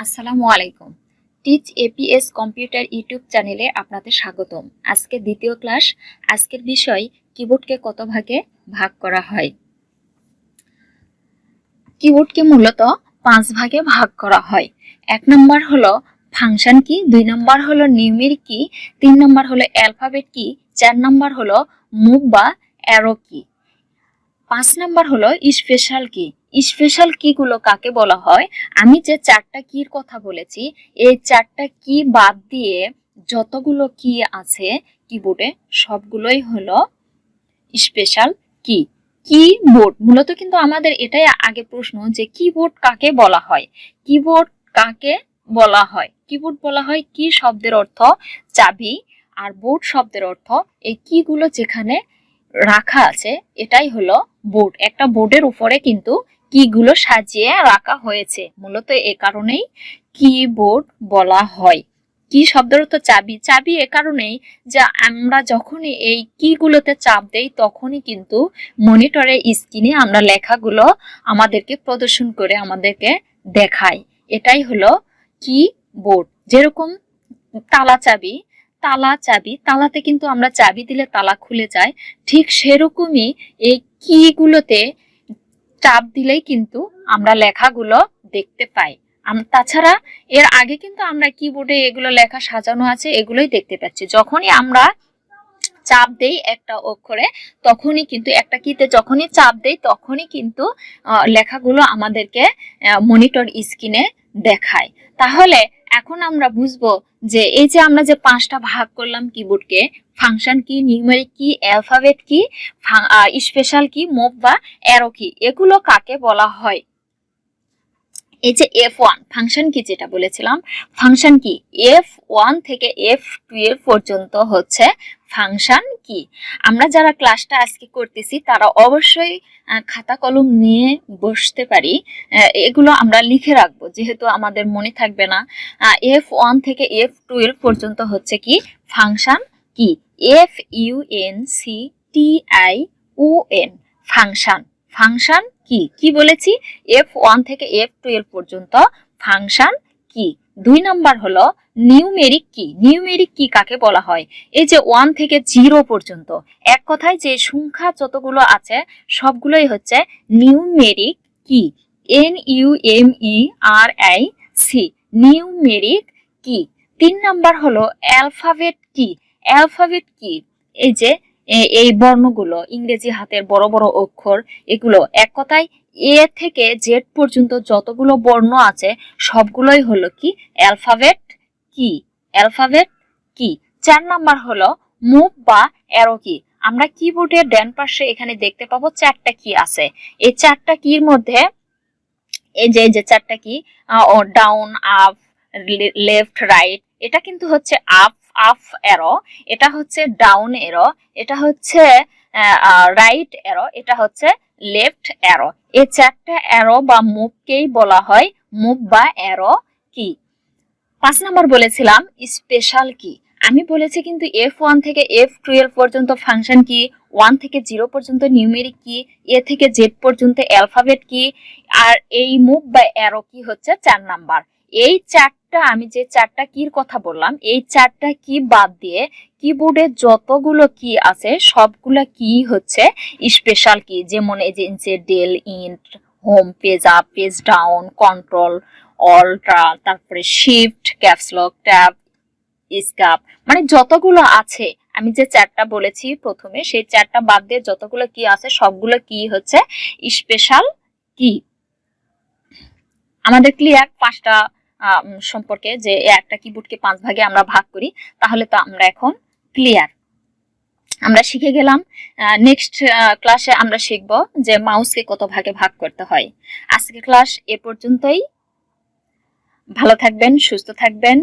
আসসালামু আলাইকুম। Teach APS computer YouTube চ্যানেলে আপনাদের স্বাগতম। আজকে দ্বিতীয় ক্লাস। আজকের বিষয় কিবোর্ডকে কত ভাগে ভাগ করা হয়। কিবোর্ডকে মূলত 5 ভাগে ভাগ করা হয়। 1 নম্বর হলো ফাংশন কি, 2 নম্বর হলো নিউমেরিক কি, 3 নম্বর হলো অ্যালফাবেট কি, 4 নম্বর হলো মুভ বা অ্যারো কি, 5 নাম্বার হলো স্পেশাল কি। স্পেশাল কি গুলো কাকে বলা হয়? আমি যে 4টা কির কথা বলেছি, এই 4টা কি বাদ দিয়ে যতগুলো কি আছে কিবোর্ডে সবগুলোই হলো স্পেশাল কি। কিবোর্ড মূলত কিন্তু আমাদের এটাই আগে প্রশ্ন যে কিবোর্ড কাকে বলা হয়। কিবোর্ড কাকে বলা হয়? কিবোর্ড বলা হয় কি শব্দের অর্থ চাবি, আর বোর্ড শব্দের অর্থ এই কিগুলো যেখানে রাখা আছে এটাই হলো বোর্ড। একটা বোর্ডের উপরে কিন্তু কিগুলো সাজিয়ে রাখা হয়েছে, মূলত এ কারণেই কিবোর্ড বলা হয়। কি শব্দের অর্থ চাবি। চাবি এ কারণেই যে আমরা যখনই এই কিগুলোতে চাপ দেই তখনই কিন্তু মনিটরের স্ক্রিনে আমরা লেখাগুলো আমাদেরকে প্রদর্শন করে আমাদেরকে দেখায়। এটাই হলো কিবোর্ড। যেরকম তালা চাবি, তালাতে কিন্তু আমরা চাবি দিলে তালা খুলে যায়, ঠিক সেরকমই এই কিগুলোতে চাপ দিলেই কিন্তু আমরা লেখাগুলো দেখতে পাই। তাছাড়া এর আগে কিন্তু আমরা কিবোর্ডে এগুলো লেখা সাজানো আছে এগুলোই দেখতে পাচ্ছি। যখনই আমরা চাপ দেই একটা অক্ষরে তখনই কিন্তু একটা কিতে যখনই চাপ দেই তখনই কিন্তু লেখাগুলো আমাদেরকে মনিটর স্ক্রিনে দেখায়। তাহলে এখন আমরা বুঝবো যে এই যে আমরা যে 5টা ভাগ করলাম কিবোর্ডকে, ফাংশন কি, নিউমেরিক কি, অ্যালফাবেট কি, স্পেশাল কি, মুভ বা অ্যারো কি, এগুলো কাকে বলা হয়। এই যে F1 ফাংশন কি যেটা বলেছিলাম, ফাংশন কি F1 থেকে F12 পর্যন্ত হচ্ছে ফাংশন কি। আমরা যারা ক্লাসটা আজকে করতেছি তারা অবশ্যই খাতা কলম নিয়ে বসতে পারি, এগুলো আমরা লিখে রাখবো যেহেতু আমাদের মনে থাকবে না। F1 থেকে F12 পর্যন্ত হচ্ছে কি ফাংশন কি। FUNCTION function. ফাংশন কি বলেছি? F1 থেকে F12 পর্যন্ত ফাংশন কি। 2 নাম্বার হলো নিউমেরিক কি। নিউমেরিক কি কাকে বলা হয়? এই যে 1 থেকে 0 পর্যন্ত, এক কথায় যে সংখ্যা যতগুলো আছে সবগুলোই হচ্ছে নিউমেরিক কি। NUMERIC নিউমেরিক কি। 3 নাম্বার হলো অ্যালফাবেট কি। অ্যালফাবেট কি এই যে এই বর্ণগুলো, ইংরেজি হাতের বড় বড় অক্ষর, এগুলো এক কথায় এ থেকে জেড পর্যন্ত যতগুলো বর্ণ আছে সবগুলোই হলো কি অ্যালফাবেট কি। অ্যালফাবেট কি। 4 নাম্বার হলো মুভ বা অ্যারো কি। আমরা কিবোর্ডের ডান পাশে এখানে দেখতে পাবো 4টা কি আছে। এই 4টা কির মধ্যে এই যে 4টা কি, ডাউন, আপ, লেফট, রাইট, এটা কিন্তু হচ্ছে আপ অ্যারো, এটা হচ্ছে ডাউন অ্যারো, এটা হচ্ছে রাইট অ্যারো, এটা হচ্ছে লেফট অ্যারো। এই 4টা অ্যারো বা মুভকেই বলা হয় মুভ বা অ্যারো কি। 5 নাম্বার বলেছিলাম স্পেশাল কি। আমি বলেছি কিন্তু F1 থেকে F12 পর্যন্ত ফাংশন কি, 1 থেকে 0 পর্যন্ত নিউমেরিক কি, এ থেকে জেড পর্যন্ত অ্যালফাবেট কি, আর এই মুভ বা অ্যারো কি হচ্ছে 4 নাম্বার। এই 4টা আমি যে 4টা কির কথা বললাম এই 4টা কি বাদ দিয়ে কিবোর্ডে যতগুলো কি আছে সবগুলো কি হচ্ছে স্পেশাল কি। যেমন এই যে insert, del, end, home, page up, page down, control, alt, তারপরে shift, caps lock, tab, escape, মানে যতগুলো আছে আমি যে 4টা বলেছি প্রথমে সেই 4টা বাদ দিয়ে যতগুলো কি আছে সবগুলো কি হচ্ছে স্পেশাল কি। আমাদের ক্লিয়ার 5টা সম্পর্কে, যে একটা কিবোর্ডকে 5 ভাগে আমরা ভাগ করি, তাহলে তো আমরা এখন ক্লিয়ার। আমরা শিখে গেলাম। নেক্সট ক্লাসে আমরা শিখব যে মাউসকে কত ভাগে ভাগ করতে হয়। আজকের ক্লাস এ পর্যন্তই। ভালো থাকবেন, সুস্থ থাকবেন,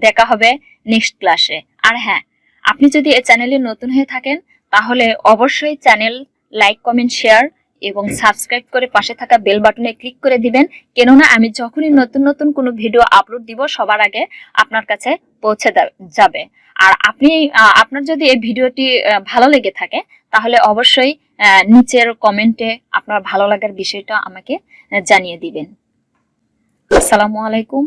দেখা হবে নেক্সট ক্লাসে। আর হ্যাঁ, আপনি যদি এই চ্যানেলে নতুন হয়ে থাকেন তাহলে অবশ্যই চ্যানেল লাইক, কমেন্ট, শেয়ার এবং সাবস্ক্রাইব করে পাশে থাকা বেল বাটনে ক্লিক করে দিবেন, কেননা আমি যখনই নতুন নতুন কোনো ভিডিও আপলোড দিব সবার আগে আপনার কাছে পৌঁছে যাবে। আর আপনার যদি এই ভিডিওটি ভালো লেগে থাকে তাহলে অবশ্যই নিচের কমেন্টে আপনার ভালো লাগার বিষয়টা আমাকে জানিয়ে দিবেন। আসসালামু আলাইকুম।